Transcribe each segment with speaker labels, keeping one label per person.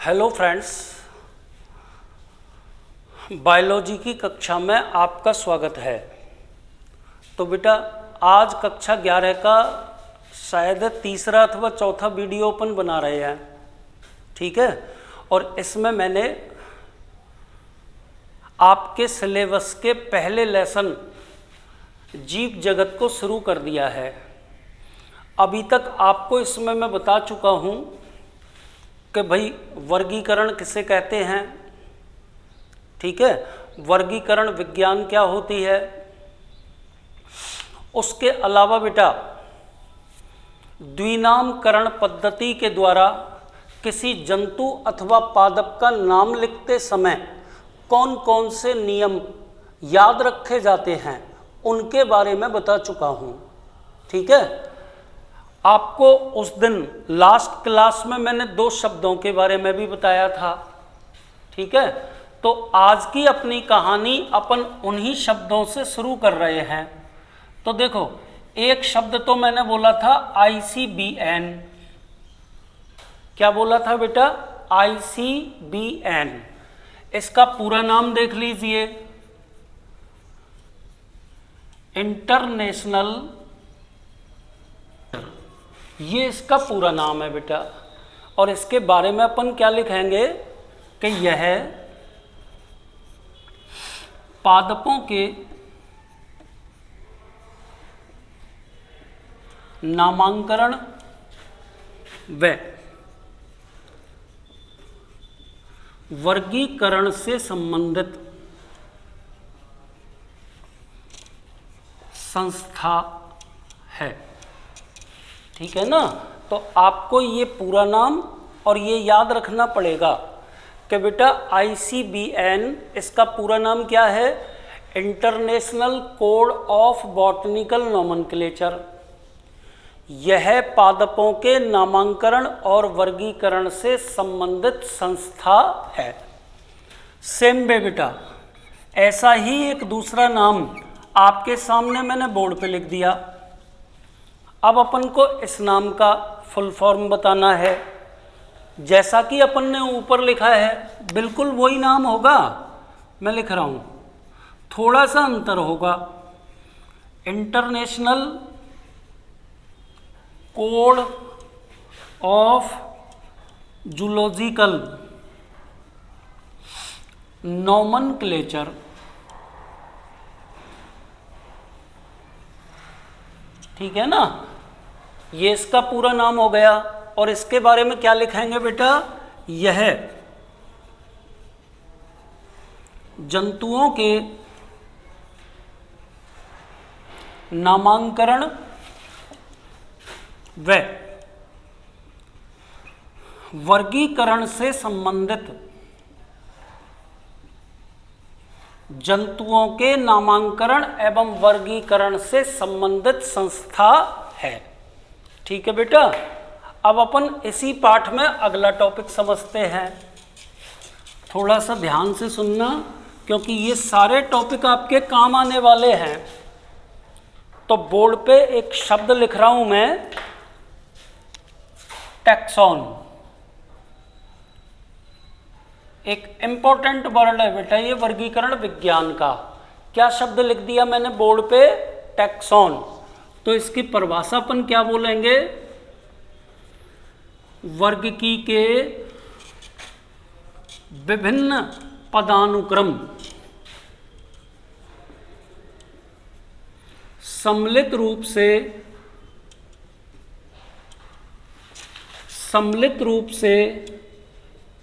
Speaker 1: Hello friends, biology की कक्षा में आपका स्वागत है। तो बेटा आज कक्षा 11 का शायद तीसरा अथवा चौथा वीडियो अपन बना रहे हैं, ठीक है। और इसमें मैंने आपके सिलेबस के पहले लेसन जीव जगत को शुरू कर दिया है। अभी तक आपको इसमें मैं बता चुका हूँ कि भाई वर्गीकरण किसे कहते हैं, ठीक है। वर्गीकरण विज्ञान क्या होती है। उसके अलावा बेटा द्विनामकरण पद्धति के द्वारा किसी जंतु अथवा पादप का नाम लिखते समय कौन कौन से नियम याद रखे जाते हैं उनके बारे में बता चुका हूँ, ठीक है। आपको उस दिन लास्ट क्लास में मैंने 2 शब्दों के बारे में भी बताया था, ठीक है। तो आज की अपनी कहानी अपन उन्हीं शब्दों से शुरू कर रहे हैं। तो देखो, एक शब्द तो मैंने बोला था ICBN। क्या बोला था बेटा? ICBN। इसका पूरा नाम देख लीजिए, इंटरनेशनल, ये इसका पूरा नाम है बेटा। और इसके बारे में अपन क्या लिखेंगे कि यह पादपों के नामांकरण व वर्गीकरण से संबंधित संस्था है, ठीक है ना। तो आपको ये पूरा नाम और ये याद रखना पड़ेगा कि बेटा ICBN इसका पूरा नाम क्या है? International code of botanical nomenclature. यह पादपों के नामांकरण और वर्गीकरण से संबंधित संस्था है। सेम वे बेटा ऐसा ही एक दूसरा नाम आपके सामने मैंने बोर्ड पे लिख दिया। अब अपन को इस नाम का फुल फॉर्म बताना है। जैसा कि अपन ने ऊपर लिखा है बिल्कुल वही नाम होगा, मैं लिख रहा हूँ, थोड़ा सा अंतर होगा। International code of zoological nomenclature, ठीक है ना। ये इसका पूरा नाम हो गया। और इसके बारे में क्या लिखेंगे बेटा? यह जंतुओं के नामांकरण व वर्गीकरण से संबंधित जंतुओं के नामांकरण एवं वर्गीकरण से संबंधित संस्था है, ठीक है बेटा। अब अपन इसी पाठ में अगला टॉपिक समझते हैं। थोड़ा सा ध्यान से सुनना क्योंकि ये सारे टॉपिक आपके काम आने वाले हैं। तो बोर्ड पे एक शब्द लिख रहा हूं मैं, टैक्सॉन। एक इंपॉर्टेंट वर्ड है बेटा ये वर्गीकरण विज्ञान का। क्या शब्द लिख दिया मैंने बोर्ड पे? टैक्सॉन। तो इसकी परिभाषा अपन क्या बोलेंगे? वर्गीकी के विभिन्न पदानुक्रम सम्मिलित रूप से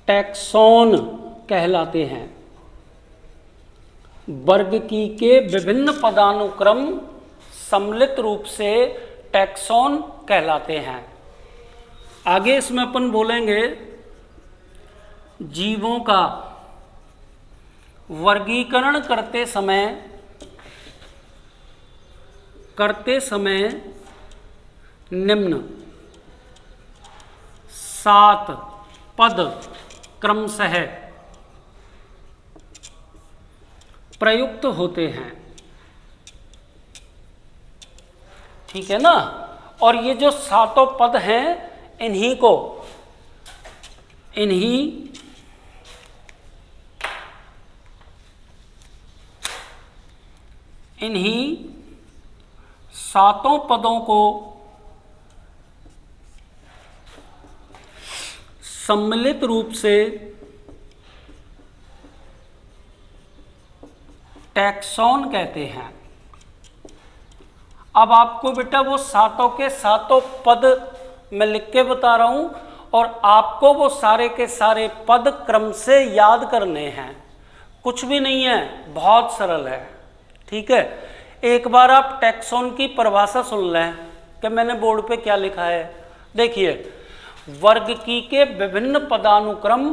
Speaker 1: टैक्सॉन कहलाते हैं। वर्गीकी के विभिन्न पदानुक्रम सम्मिलित रूप से टैक्सॉन कहलाते हैं। आगे इसमें अपन बोलेंगे जीवों का वर्गीकरण करते समय निम्न 7 पद क्रमशः प्रयुक्त होते हैं, ठीक है ना। और ये जो 7 पद हैं इन्हीं इन्हीं सातों पदों को सम्मिलित रूप से टैक्सॉन कहते हैं। अब आपको बेटा वो सातों के सातों पद मैं लिख के बता रहा हूं और आपको वो सारे के सारे पद क्रम से याद करने हैं। कुछ भी नहीं है, बहुत सरल है। ठीक है, एक बार आप टैक्सॉन की परिभाषा सुन लें कि मैंने बोर्ड पे क्या लिखा है। देखिए, वर्गकी के विभिन्न पदानुक्रम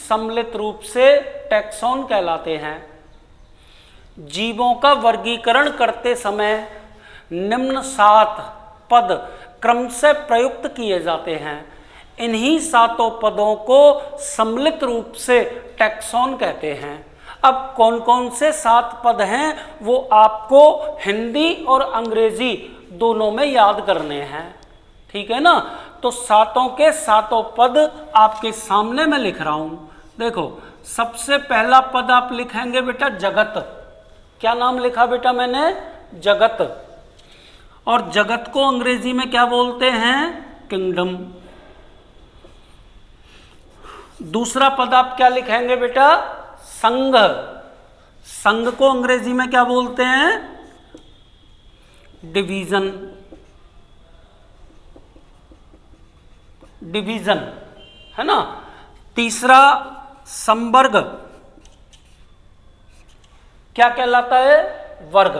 Speaker 1: सम्मिलित रूप से टैक्सॉन कहलाते हैं। जीवों का वर्गीकरण करते समय निम्न 7 पद क्रम से प्रयुक्त किए जाते हैं। इन्हीं सातों पदों को सम्मिलित रूप से टैक्सॉन कहते हैं। अब कौन कौन से 7 पद हैं वो आपको हिंदी और अंग्रेजी दोनों में याद करने हैं। ठीक है ना, तो सातों के सातों पद आपके सामने मैं लिख रहा हूं। देखो, सबसे पहला पद आप लिखेंगे बेटा जगत। क्या नाम लिखा बेटा मैंने? जगत। और जगत को अंग्रेजी में क्या बोलते हैं? किंगडम। दूसरा पद आप क्या लिखेंगे बेटा? संघ। संघ को अंग्रेजी में क्या बोलते हैं? डिवीजन। डिवीजन है ना। तीसरा संवर्ग। क्या कहलाता है? वर्ग।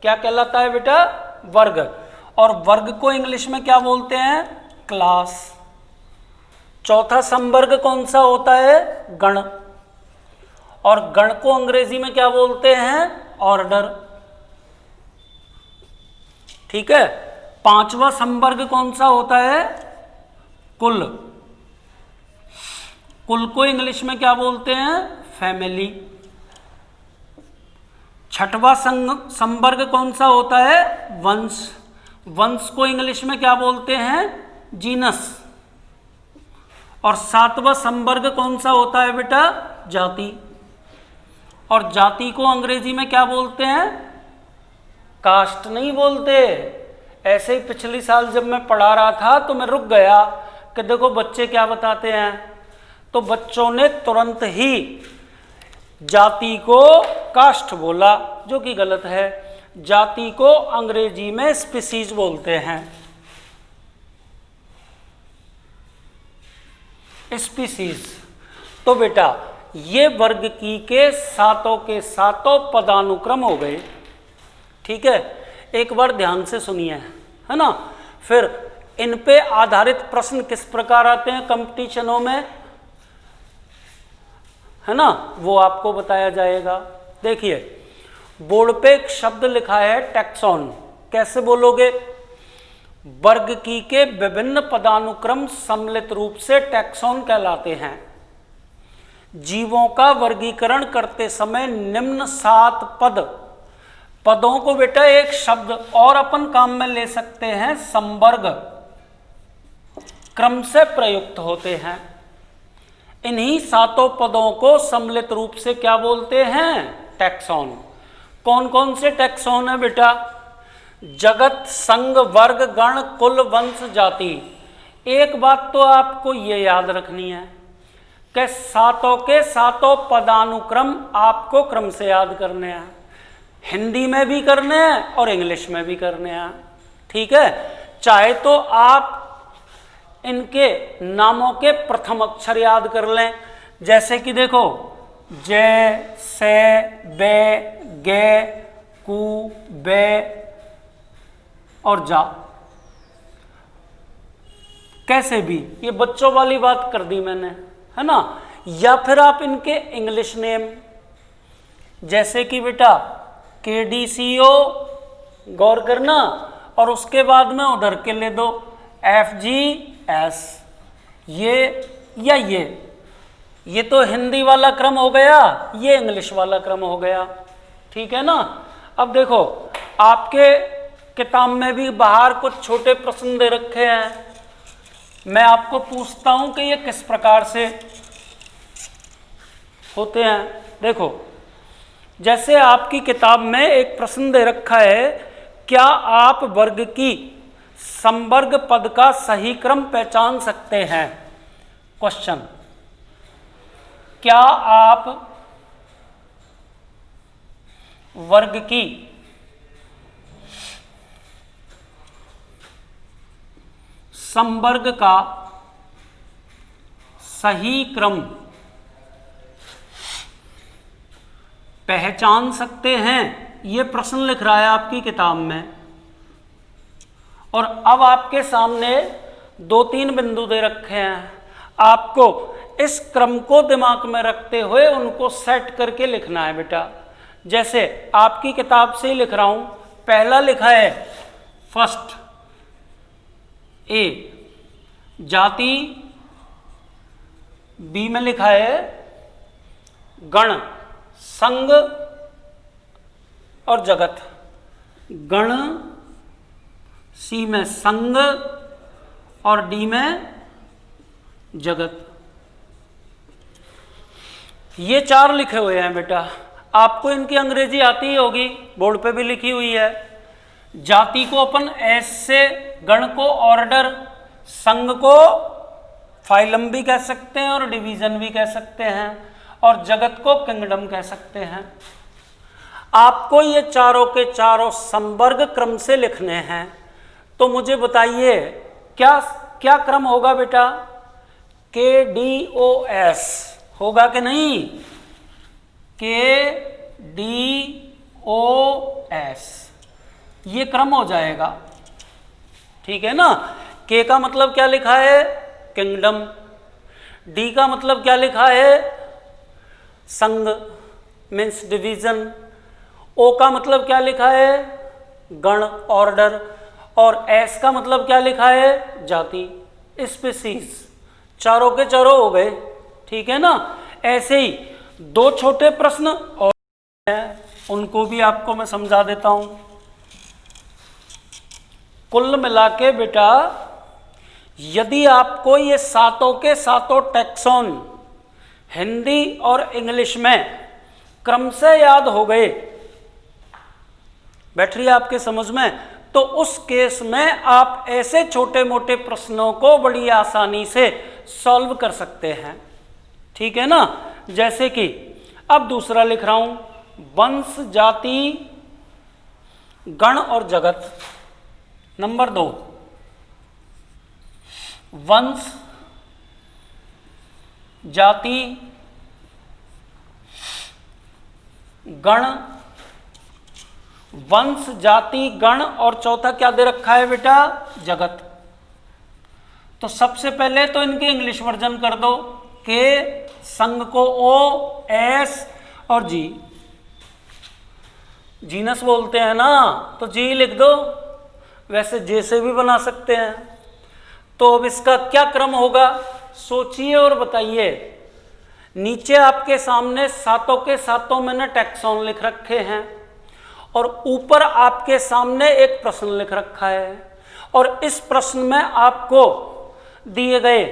Speaker 1: क्या कहलाता है बेटा? वर्ग। और वर्ग को इंग्लिश में क्या बोलते हैं? क्लास। चौथा संवर्ग कौन सा होता है? गण। और गण को अंग्रेजी में क्या बोलते हैं? ऑर्डर। ठीक है। पांचवा संवर्ग कौन सा होता है? कुल। कुल को इंग्लिश में क्या बोलते हैं? फैमिली। छठवां संवर्ग कौन सा होता है? वंश। वंश को इंग्लिश में क्या बोलते हैं? जीनस। और सातवां संवर्ग कौन सा होता है बेटा? जाति। और जाति को अंग्रेजी में क्या बोलते हैं? कास्ट नहीं बोलते। ऐसे ही पिछली साल जब मैं पढ़ा रहा था तो मैं रुक गया कि देखो बच्चे क्या बताते हैं, तो बच्चों ने तुरंत ही जाति को कास्ट बोला, जो कि गलत है। जाति को अंग्रेजी में स्पीसीज बोलते हैं। स्पीसीज। तो बेटा ये वर्गकी के सातों पदानुक्रम हो गए। ठीक है, एक बार ध्यान से सुनिए, है ना। फिर इन पे आधारित प्रश्न किस प्रकार आते हैं कंपटीशनों में, है ना, वो आपको बताया जाएगा। देखिए, बोर्ड पे एक शब्द लिखा है टैक्सॉन। कैसे बोलोगे? वर्गकी के विभिन्न पदानुक्रम सम्मिलित रूप से टैक्सॉन कहलाते हैं। जीवों का वर्गीकरण करते समय निम्न 7 पदों को बेटा एक शब्द और अपन काम में ले सकते हैं, संवर्ग, क्रम से प्रयुक्त होते हैं। इन्हीं 7 पदों को सम्मिलित रूप से क्या बोलते हैं? टैक्सॉन। कौन कौन से टैक्सॉन है बेटा? जगत, संघ, वर्ग, गण, कुल, वंश, जाति। एक बात तो आपको ये याद रखनी है कि सातों के सातों पदानुक्रम आपको क्रम से याद करने हैं। हिंदी में भी करने हैं और इंग्लिश में भी करने हैं। ठीक है, चाहे तो आप इनके नामों के प्रथम अक्षर याद कर लें, जैसे कि देखो जय, से, बे, गे, कु, बे और जा। कैसे भी, ये बच्चों वाली बात कर दी मैंने, है ना। या फिर आप इनके इंग्लिश नेम, जैसे कि बेटा KDCO, गौर करना, और उसके बाद में उधर के ले दो FGS, ये या ये तो हिंदी वाला क्रम हो गया, ये इंग्लिश वाला क्रम हो गया। ठीक है ना। अब देखो, आपके किताब में भी बाहर कुछ छोटे प्रश्न दे रखे हैं। मैं आपको पूछता हूं कि ये किस प्रकार से होते हैं। देखो, जैसे आपकी किताब में एक प्रश्न दे रखा है, क्या आप वर्ग की समवर्ग पद का सही क्रम पहचान सकते हैं? क्वेश्चन, क्या आप वर्ग की समवर्ग का सही क्रम पहचान सकते हैं? ये प्रश्न लिख रहा है आपकी किताब में। और अब आपके सामने 2-3 बिंदु दे रखे हैं, आपको इस क्रम को दिमाग में रखते हुए उनको सेट करके लिखना है बेटा। जैसे आपकी किताब से ही लिख रहा हूं, पहला लिखा है फर्स्ट ए जाति, बी में लिखा है गण संघ और जगत, गण, सी में संघ और डी में जगत। ये 4 लिखे हुए हैं बेटा। आपको इनकी अंग्रेजी आती ही होगी, बोर्ड पे भी लिखी हुई है। जाति को अपन एस से, गण को ऑर्डर, संघ को फाइलम भी कह सकते हैं और डिवीजन भी कह सकते हैं, और जगत को किंगडम कह सकते हैं। आपको ये चारों के चारों संवर्ग क्रम से लिखने हैं। तो मुझे बताइए क्या क्या क्रम होगा बेटा? KDOS होगा कि नहीं? KDOS ये क्रम हो जाएगा, ठीक है ना। K का मतलब क्या लिखा है? किंगडम। D का मतलब क्या लिखा है? संघ मीन्स डिवीजन। O का मतलब क्या लिखा है? गण ऑर्डर। और S का मतलब क्या लिखा है? जाति स्पीसीज। चारों के चारों हो गए, ठीक है ना। ऐसे ही 2 छोटे प्रश्न और हैं, उनको भी आपको मैं समझा देता हूं। कुल मिला के बेटा, यदि आपको ये सातों के सातों टैक्सॉन हिंदी और इंग्लिश में क्रम से याद हो गए, बैठ रही है आपके समझ में, तो उस केस में आप ऐसे छोटे मोटे प्रश्नों को बड़ी आसानी से सॉल्व कर सकते हैं, ठीक है ना। जैसे कि अब दूसरा लिख रहा हूं, वंश जाति गण और जगत। नंबर 2, वंश जाति गण, वंश जाति गण, और चौथा क्या दे रखा है बेटा? जगत। तो सबसे पहले तो इनके इंग्लिश वर्जन कर दो, के, संघ को ओ, एस और जी। जीनस बोलते हैं ना, तो जी लिख दो, वैसे जे से भी बना सकते हैं। तो अब इसका क्या क्रम होगा, सोचिए और बताइए। नीचे आपके सामने सातों के सातों मैंने टैक्सॉन लिख रखे हैं, और ऊपर आपके सामने एक प्रश्न लिख रखा है, और इस प्रश्न में आपको दिए गए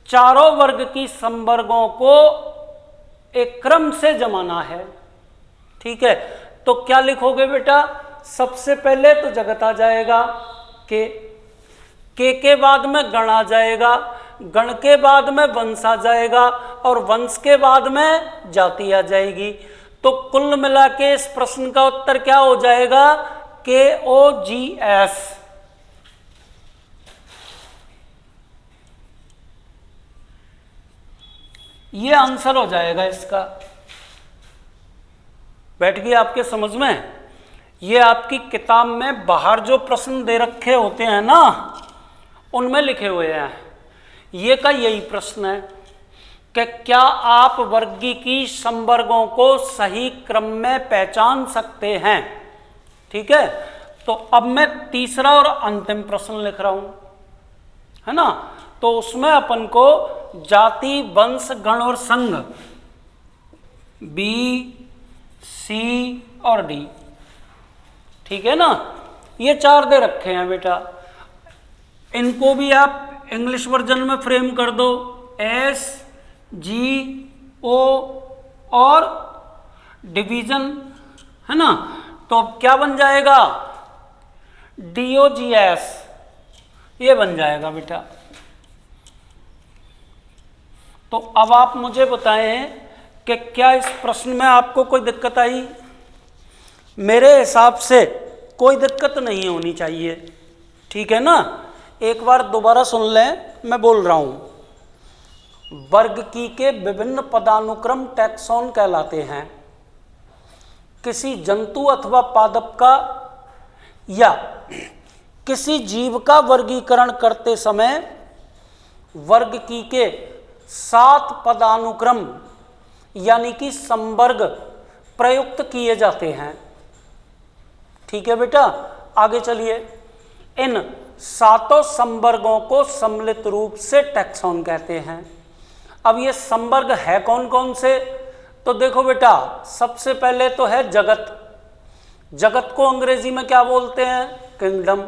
Speaker 1: चारों वर्ग की समवर्गों को एक क्रम से जमाना है, ठीक है। तो क्या लिखोगे बेटा? सबसे पहले तो जगत आ जाएगा, के बाद में गण आ जाएगा, गण के बाद में वंश आ जाएगा, और वंश के बाद में जाति आ जाएगी। तो कुल मिला के इस प्रश्न का उत्तर क्या हो जाएगा? KOGS। ये आंसर हो जाएगा इसका। बैठ गया आपके समझ में? ये आपकी किताब में बाहर जो प्रश्न दे रखे होते हैं ना, उनमें लिखे हुए हैं। ये का यही प्रश्न है कि क्या आप वर्गीकी समवर्गों को सही क्रम में पहचान सकते हैं, ठीक है। तो अब मैं तीसरा और अंतिम प्रश्न लिख रहा हूं, है ना। तो उसमें अपन को जाति वंश गण और संघ बी, सी और डी, ठीक है ना। ये 4 दे रखे हैं बेटा। इनको भी आप इंग्लिश वर्जन में फ्रेम कर दो, एस, जी, ओ और डिवीजन, है ना। तो अब क्या बन जाएगा, DOGS, ये बन जाएगा बेटा। तो अब आप मुझे बताएं कि क्या इस प्रश्न में आपको कोई दिक्कत आई। मेरे हिसाब से कोई दिक्कत नहीं होनी चाहिए, ठीक है ना। एक बार दोबारा सुन लें, मैं बोल रहा हूं। वर्ग की के विभिन्न पदानुक्रम टैक्सॉन कहलाते हैं। किसी जंतु अथवा पादप का या किसी जीव का वर्गीकरण करते समय वर्ग की के 7 पदानुक्रम यानी कि संवर्ग प्रयुक्त किए जाते हैं, ठीक है बेटा। आगे चलिए, इन 7 संवर्गों को सम्मिलित रूप से टैक्सॉन कहते हैं। अब ये संवर्ग है कौन कौन से, तो देखो बेटा, सबसे पहले तो है जगत। जगत को अंग्रेजी में क्या बोलते हैं, किंगडम।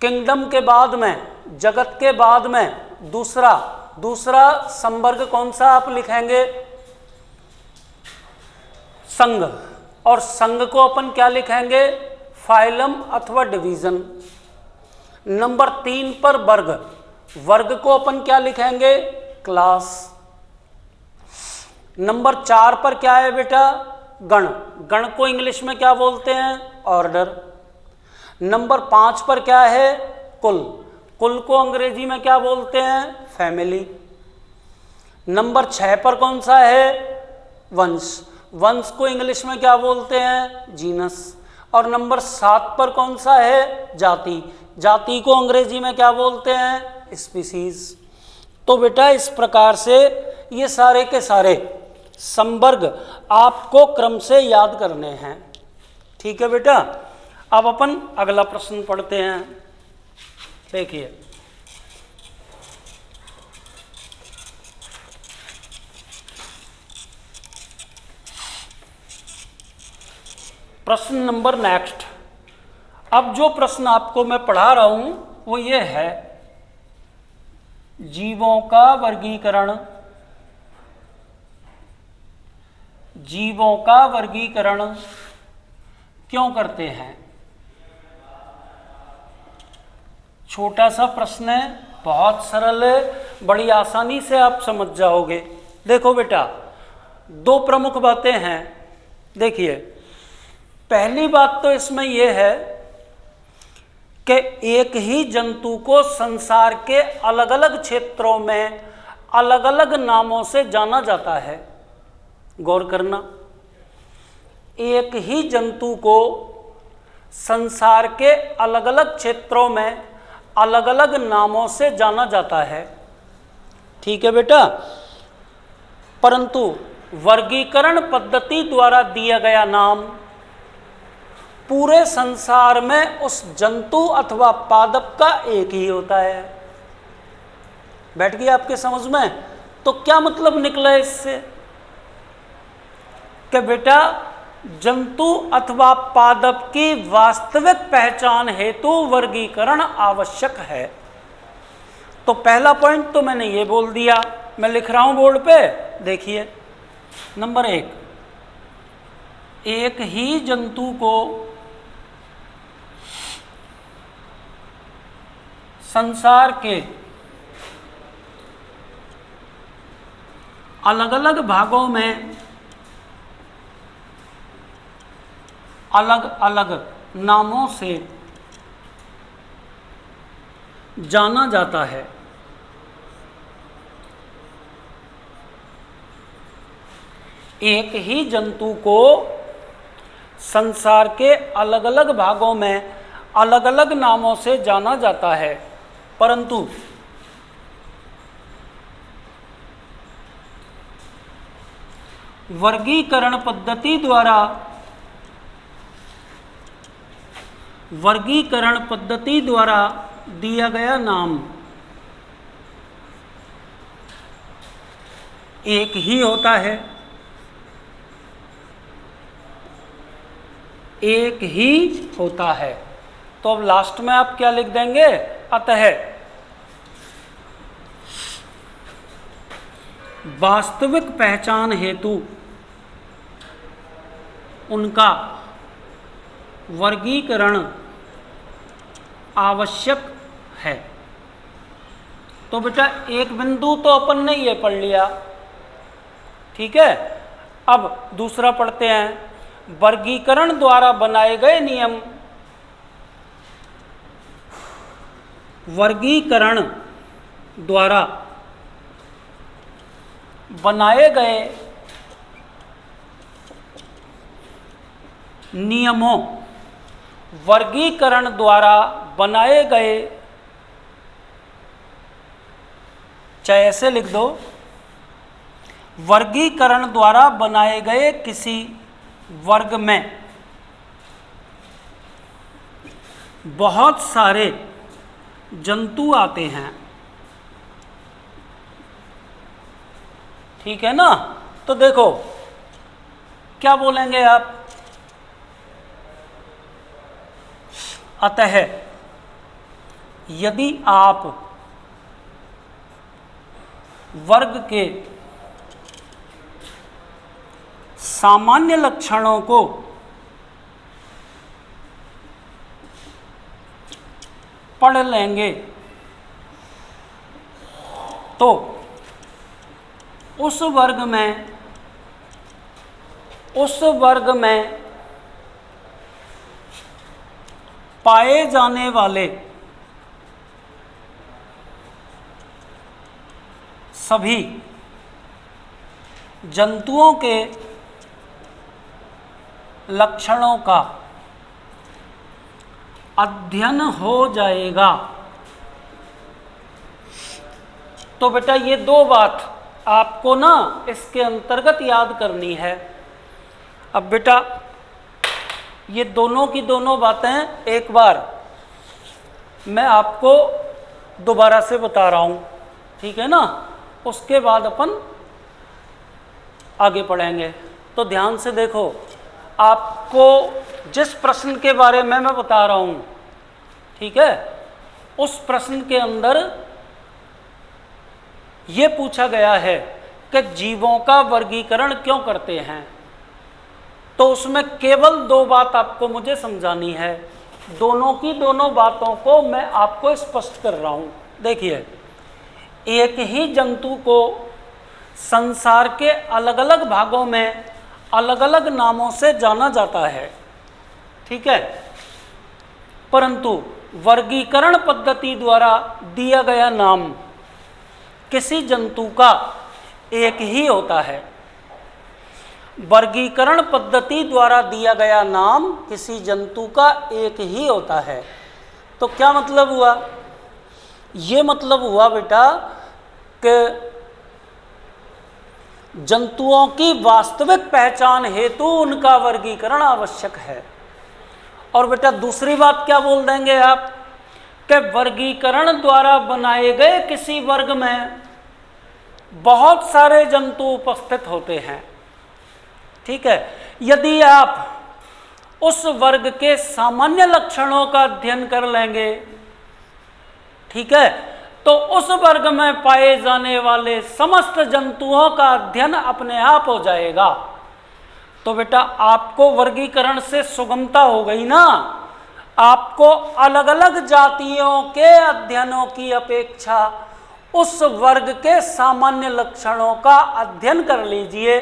Speaker 1: किंगडम के बाद में, जगत के बाद में दूसरा संवर्ग कौन सा आप लिखेंगे, संघ। और संघ को अपन क्या लिखेंगे, फाइलम अथवा डिवीजन। नंबर 3 पर वर्ग, वर्ग को अपन क्या लिखेंगे, क्लास। नंबर 4 पर क्या है बेटा, गण। गण को इंग्लिश में क्या बोलते हैं, ऑर्डर। नंबर 5 पर क्या है, कुल। कुल को अंग्रेजी में क्या बोलते हैं, फैमिली। नंबर 6 पर कौन सा है, वंश। वंश को इंग्लिश में क्या बोलते हैं, जीनस। और नंबर 7 पर कौन सा है, जाति। जाति को अंग्रेजी में क्या बोलते हैं, स्पीसीज। तो बेटा इस प्रकार से ये सारे के सारे संवर्ग आपको क्रम से याद करने हैं, ठीक है बेटा। अब अपन अगला प्रश्न पढ़ते हैं। देखिए, प्रश्न नंबर नेक्स्ट। अब जो प्रश्न आपको मैं पढ़ा रहा हूं वो ये है, जीवों का वर्गीकरण। जीवों का वर्गीकरण क्यों करते हैं। छोटा सा प्रश्न है, बहुत सरल है, बड़ी आसानी से आप समझ जाओगे। देखो बेटा, 2 प्रमुख बातें हैं। देखिए, पहली बात तो इसमें यह है कि एक ही जंतु को संसार के अलग अलग क्षेत्रों में अलग अलग नामों से जाना जाता है। गौर करना, एक ही जंतु को संसार के अलग अलग क्षेत्रों में अलग अलग नामों से जाना जाता है, ठीक है बेटा। परंतु वर्गीकरण पद्धति द्वारा दिया गया नाम पूरे संसार में उस जंतु अथवा पादप का एक ही होता है। बैठ गई आपके समझ में। तो क्या मतलब निकला इससे कि बेटा जंतु अथवा पादप की वास्तविक पहचान हेतु वर्गीकरण आवश्यक है। तो पहला पॉइंट तो मैंने ये बोल दिया, मैं लिख रहा हूं बोर्ड पे, देखिए। नंबर 1, एक ही जंतु को संसार के अलग अलग भागों में अलग अलग नामों से जाना जाता है। एक ही जंतु को संसार के अलग अलग भागों में अलग अलग नामों से जाना जाता है, परंतु वर्गीकरण पद्धति द्वारा दिया गया नाम एक ही होता है। एक ही होता है। तो अब लास्ट में आप क्या लिख देंगे, अतः वास्तविक पहचान हेतु उनका वर्गीकरण आवश्यक है। तो बेटा एक बिंदु तो अपन ने ये पढ़ लिया, ठीक है। अब दूसरा पढ़ते हैं, वर्गीकरण द्वारा बनाए गए नियम। वर्गीकरण द्वारा बनाए गए नियमों, वर्गीकरण द्वारा बनाए गए, चाहे ऐसे लिख दो, वर्गीकरण द्वारा बनाए गए किसी वर्ग में बहुत सारे जंतु आते हैं, ठीक है ना। तो देखो क्या बोलेंगे आप, अतः यदि आप वर्ग के सामान्य लक्षणों को पढ़ लेंगे तो उस वर्ग में पाए जाने वाले सभी जंतुओं के लक्षणों का अध्ययन हो जाएगा। तो बेटा ये दो बात आपको ना इसके अंतर्गत याद करनी है। अब बेटा ये दोनों की दोनों बातें एक बार मैं आपको दोबारा से बता रहा हूँ, ठीक है ना। उसके बाद अपन आगे पढ़ेंगे। तो ध्यान से देखो, आपको जिस प्रश्न के बारे में मैं बता रहा हूँ, ठीक है, उस प्रश्न के अंदर ये पूछा गया है कि जीवों का वर्गीकरण क्यों करते हैं। तो उसमें केवल दो बात आपको मुझे समझानी है, दोनों की दोनों बातों को मैं आपको स्पष्ट कर रहा हूँ। देखिए, एक ही जंतु को संसार के अलग अलग भागों में अलग अलग नामों से जाना जाता है, ठीक है, परंतु वर्गीकरण पद्धति द्वारा दिया गया नाम किसी जंतु का एक ही होता है। वर्गीकरण पद्धति द्वारा दिया गया नाम किसी जंतु का एक ही होता है। तो क्या मतलब हुआ? ये मतलब हुआ बेटा कि जंतुओं की वास्तविक पहचान हेतु उनका वर्गीकरण आवश्यक है। और बेटा दूसरी बात क्या बोल देंगे आप कि वर्गीकरण द्वारा बनाए गए किसी वर्ग में बहुत सारे जंतु उपस्थित होते हैं, ठीक है। यदि आप उस वर्ग के सामान्य लक्षणों का अध्ययन कर लेंगे, ठीक है, तो उस वर्ग में पाए जाने वाले समस्त जंतुओं का अध्ययन अपने आप हो जाएगा। तो बेटा आपको वर्गीकरण से सुगमता हो गई ना। आपको अलग अलग जातियों के अध्ययनों की अपेक्षा उस वर्ग के सामान्य लक्षणों का अध्ययन कर लीजिए,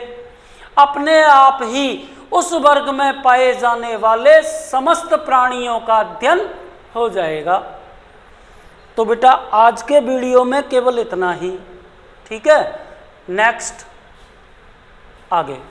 Speaker 1: अपने आप ही उस वर्ग में पाए जाने वाले समस्त प्राणियों का अध्ययन हो जाएगा। तो बेटा आज के वीडियो में केवल इतना ही, ठीक है। नेक्स्ट आगे।